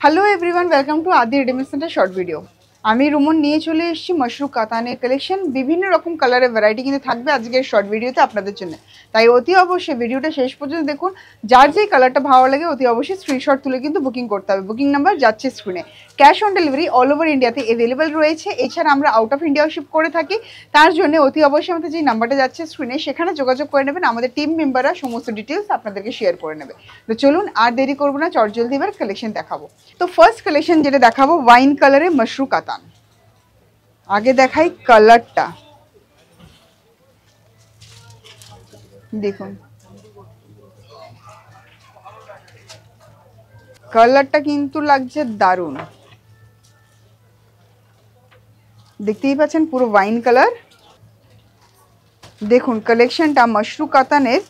Hello everyone, welcome to আদি readymade centre short video. আমি রুমন নিয়ে চলে এসেছি মাশরুম কাতানের কালেকশন। বিভিন্ন রকম কালারের ভ্যারাইটি কিন্তু থাকবে আজকের শর্ট ভিডিওতে আপনাদের জন্য, তাই অতি অবশ্যই ভিডিওটা শেষ পর্যন্ত দেখুন। যার যেই কালারটা ভালো লাগে অতি অবশ্যই স্ক্রিনশট তুলে কিন্তু বুকিং করতে হবে। বুকিং নাম্বার যাচ্ছে স্ক্রিনে। Cash on delivery all over ইন্ডিয়াতে অ্যাভেলেবেল রয়েছে। এছাড়া আমরা আউট অফ ইন্ডিয়াও শিপ করে থাকি। তার জন্য অতি অবশ্যই আমাদের যে নাম্বারটা যাচ্ছে স্ক্রিনে সেখানে যোগাযোগ করে নেবেন। আমাদের টিম মেম্বাররা সমস্ত ডিটেলস আপনাদেরকে শেয়ার করে নেবে। তো চলুন আর দেরি করবো না, চটজলদি এবার কালেকশন দেখাবো। তো ফার্স্ট কালেকশন যেটা দেখাবো ওয়াইন কালারে মাশরুম কাতান। আগে দেখাই কালারটা, দেখুন কালারটা কিন্তু লাগছে দারুণ। দেখতেই পাচ্ছেন পুরো ওয়াইন কালার। দেখুন কালেকশনটা মাশরুম কাতানের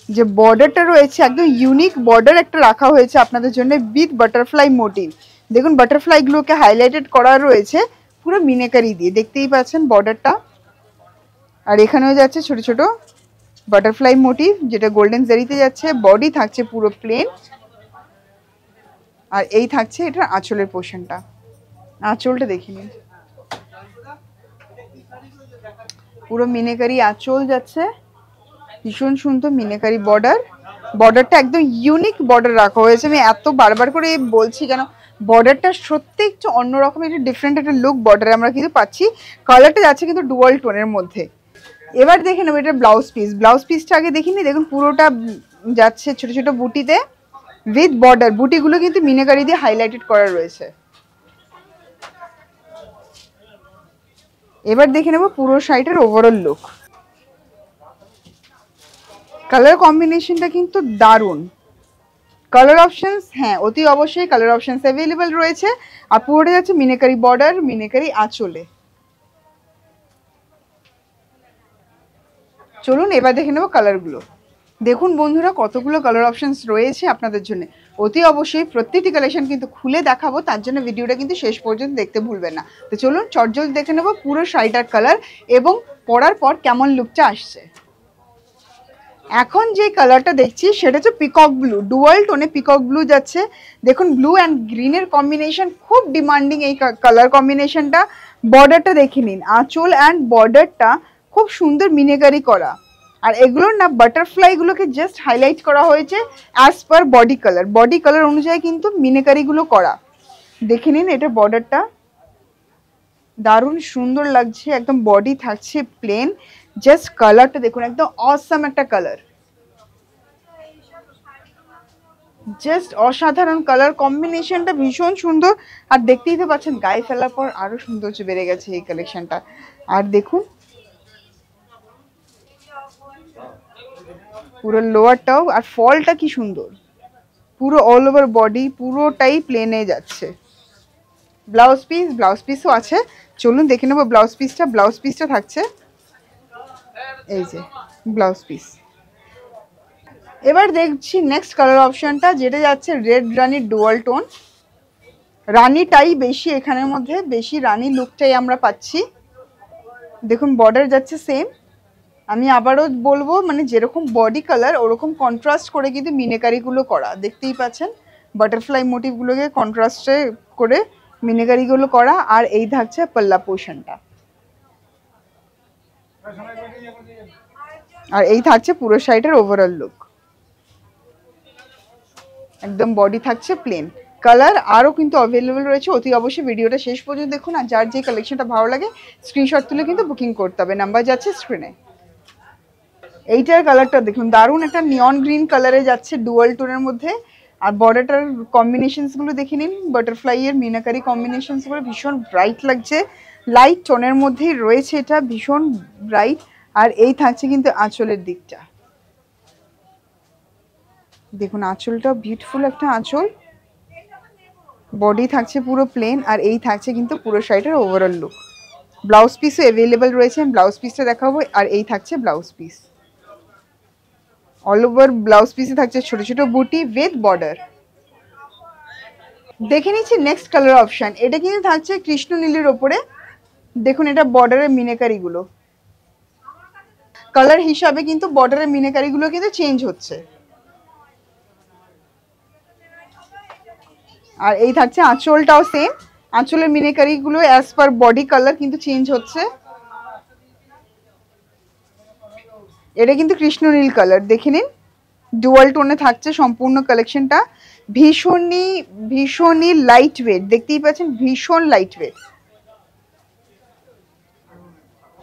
যে বর্ডারটা রয়েছে একদম ইউনিক বর্ডার একটা রাখা হয়েছে আপনাদের জন্য উইথ বাটারফ্লাই মোটিভ। দেখুন বাটারফ্লাইগুলোকে হাইলাইটেড করা রয়েছে পুরো মিনাকারি দিয়ে, দেখতেই পাচ্ছেন বর্ডারটা। আর এখানেও যাচ্ছে ছোট ছোট বাটারফ্লাই মোটিভ যেটা গোল্ডেন জারিতে যাচ্ছে। বডি থাকছে পুরো প্লেন, আর এই থাকছে এটা আঁচলের পোর্শনটা। আঁচলটা দেখে নিন, পুরো মিনাকারি আঁচল যাচ্ছে, ভীষণ সুন্দর মিনাকারি বর্ডার। বর্ডারটা একদম ইউনিক বর্ডার রাখা হয়েছে। আমি এত বারবার করে বলছি কেন, বর্ডারটা সত্যি একটু অন্যরকম, একটু ডিফারেন্ট একটা লুক বর্ডারে আমরা কিন্তু পাচ্ছি। কালারটা যাচ্ছে কিন্তু ডুয়াল টোনের মধ্যে। এবার দেখে নেবো এটা ব্লাউজ পিস। ব্লাউজ পিসটা আগে দেখিনি। দেখুন পুরোটা যাচ্ছে ছোট ছোট বুটিতে উইথ বর্ডার। বুটিগুলো কিন্তু মিনাকারি দিয়ে হাইলাইটেড করা রয়েছে। এবার দেখে নেবো পুরো শাড়িটার ওভারঅল লুক। কালার কম্বিনেশনটা কিন্তু দারুণ। কালার অপশনস, হ্যাঁ অতি অবশ্যই কালার অপশনস অ্যাভেলেবেল রয়েছে। আর পুরোটা যাচ্ছে মিনাকারি বর্ডার, মিনাকারি আঁচলে। চলুন এবার দেখে নেবো কালারগুলো। দেখুন বন্ধুরা কতগুলো কালার অপশনস রয়েছে আপনাদের জন্য। অতি অবশ্যই প্রত্যেকটি কালেকশন কিন্তু খুলে দেখাবো, তার জন্য ভিডিওটা কিন্তু শেষ পর্যন্ত দেখতে ভুলবেন না। তো চলুন চটজল দেখে নেবো পুরো শাড়িটার কালার এবং পরার পর কেমন লুকটা আসছে। এখন যে কালারটা দেখছি সেটা হচ্ছে পিকক ব্লু, ডুয়াল টোনে পিকক ব্লু যাচ্ছে। দেখুন ব্লু অ্যান্ড গ্রিনের কম্বিনেশন খুব ডিমান্ডিং এই কালার কম্বিনেশনটা। বর্ডারটা দেখে নিন, আঁচল অ্যান্ড বর্ডারটা খুব সুন্দর মিনেকারি করা। আর এগুলোর না বাটারফ্লাইগুলোকে জাস্ট হাইলাইট করা হয়েছে as per body colour. Body colour অনুযায়ী কিন্তু মিনেকারিগুলো করা। দেখে নিন এটা বর্ডারটা দারুণ সুন্দর লাগছে। একদম বডি থাকছে প্লেন, জাস্ট কালারটা দেখুন একদম অসাম একটা কালার, জাস্ট অসাধারণ কালার কম্বিনেশনটা ভীষণ সুন্দর। আর দেখতেই তো পাচ্ছেন গায়ে ফেলার পর আরো সৌন্দর্য বেড়ে গেছে এই কালেকশনটা। আর দেখুন পুরো লোয়ারটাও, আর ফলটা কি সুন্দর, পুরো অল ওভার বডি পুরোটাই প্লেনে যাচ্ছে। ব্লাউজ পিস, ব্লাউজ পিসও আছে। চলুন দেখে নেবো ব্লাউজ পিসটা। ব্লাউজ পিসটা থাকছে এই যে ব্লাউজ পিস। এবার দেখছি নেক্সট কালার অপশনটা যেটা যাচ্ছে রেড রানির ডুয়াল টোন। রানিটাই বেশি এখানের মধ্যে, বেশি রানি লুকটাই আমরা পাচ্ছি। দেখুন বর্ডার যাচ্ছে সেম। আমি আবারও বলবো মানে যেরকম বডি কালার ওরকম কন্ট্রাস্ট করে কিন্তু মিনেকারিগুলো করা, দেখতেই পাচ্ছেন বাটারফ্লাই মোটিভগুলোকে কন্ট্রাস্টে করে মিনেকারিগুলো করা। আর এই থাকছে পাল্লা পোর্শনটা, আর এই থাকছে পুরো শাড়িটার ওভারঅল লুক। একদম বডি থাকছে প্লেন। কালার আরও কিন্তু অ্যাভেলেবেল রয়েছে। অতি অবশ্যই ভিডিওটা শেষ পর্যন্ত দেখুন। আর যার যে কালেকশনটা ভালো লাগে স্ক্রিনশট তুলে কিন্তু বুকিং করতে হবে, নাম্বার যাচ্ছে স্ক্রিনে। এইটার কালারটা দেখুন দারুণ একটা নিয়ন গ্রিন কালারে যাচ্ছে ডুয়াল টোনের মধ্যে। আর বর্ডারটার কম্বিনেশনসগুলো দেখে নিন, বাটারফ্লাইয়ের মিনাকারি কম্বিনেশনসগুলো ভীষণ ব্রাইট লাগছে। লাইট টোনের মধ্যেই রয়েছে, এটা ভীষণ ব্রাইট। আর এই থাকছে কিন্তু আঁচলের দিকটা, দেখুন আঁচলটা বিউটিফুল একটা আঁচল। বডি থাকছে পুরো প্লেন, আর এই থাকছে কিন্তু পুরো শাড়িটার ওভারঅল লুক। ব্লাউজ পিসও অ্যাভেলেবেল রয়েছে, আমি ব্লাউজ পিসটা দেখাবো। আর এই থাকছে blouse piece, all over blouse পিসে থাকছে ছোট ছোট বুটি উইথ বর্ডার। দেখে নিচ্ছি নেক্সট কালার অপশন। এটা কিন্তু থাকছে কৃষ্ণ নীলের ওপরে। দেখুন এটা বর্ডারের মিনাকারিগুলো, কালার হিসাবে কিন্তু বর্ডারের মিনাকারিগুলো কিন্তু চেঞ্জ হচ্ছে। আর এই থাকছে আঁচলটাও সেম, আঁচলের মিনাকারিগুলো অ্যাজ পার বডি কালার কিন্তু চেঞ্জ হচ্ছে। এটা কিন্তু কৃষ্ণ নীল কালার, দেখে নিন ডুয়াল টোনে থাকছে সম্পূর্ণ কালেকশনটা। ভীষণই ভীষণই লাইট ওয়েট, দেখতেই পাচ্ছেন ভীষণ light weight.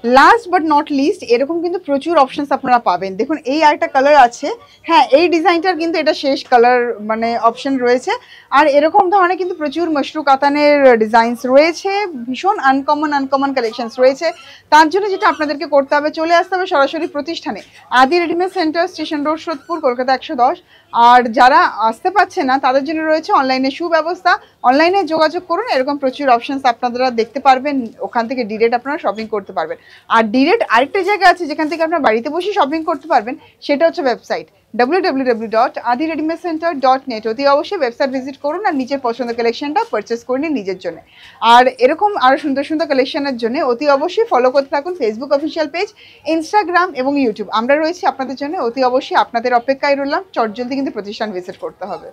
Last but not list এরকম কিন্তু প্রচুর অপশনস আপনারা পাবেন। দেখুন এই আরেকটা কালার আছে, হ্যাঁ এই ডিজাইনটার কিন্তু এটা শেষ কালার মানে অপশন রয়েছে। আর এরকম ধরনের কিন্তু প্রচুর মশরু কাতানের ডিজাইনস রয়েছে, ভীষণ আনকমন কালেকশনস রয়েছে। তার জন্য যেটা আপনাদেরকে করতে হবে, চলে আসতে হবে সরাসরি প্রতিষ্ঠানে, আদি readymade centre, station road, Sodepur, Kolkata 110। আর যারা আসতে পারছে না তাদের জন্য রয়েছে অনলাইনে সুব্যবস্থা, অনলাইনে যোগাযোগ করুন, এরকম প্রচুর অপশনস আপনারা দেখতে পারবেন, ওখান থেকে ডিরেক্ট আপনারা শপিং করতে পারবেন। আর ডিরেক্ট আরেকটা জায়গা আছে যেখান থেকে আপনারা বাড়িতে বসে শপিং করতে পারবেন, সেটা হচ্ছে ওয়েবসাইট www.adireadymedcenter.net। অতি অবশ্যই ওয়েবসাইট ভিজিট করুন আর নিজের পছন্দের কালেকশনটা পারচেস করে নিন নিজের জন্য। আর এরকম আরও সুন্দর সুন্দর কালেকশনের জন্য অতি অবশ্যই ফলো করতে থাকুন ফেসবুক অফিসিয়াল পেজ, ইনস্টাগ্রাম এবং ইউটিউব। আমরা রয়েছি আপনাদের জন্য, অতি অবশ্যই আপনাদের অপেক্ষায় রইলাম। চটজলদি কিন্তু প্রতিষ্ঠান ভিজিট করতে হবে।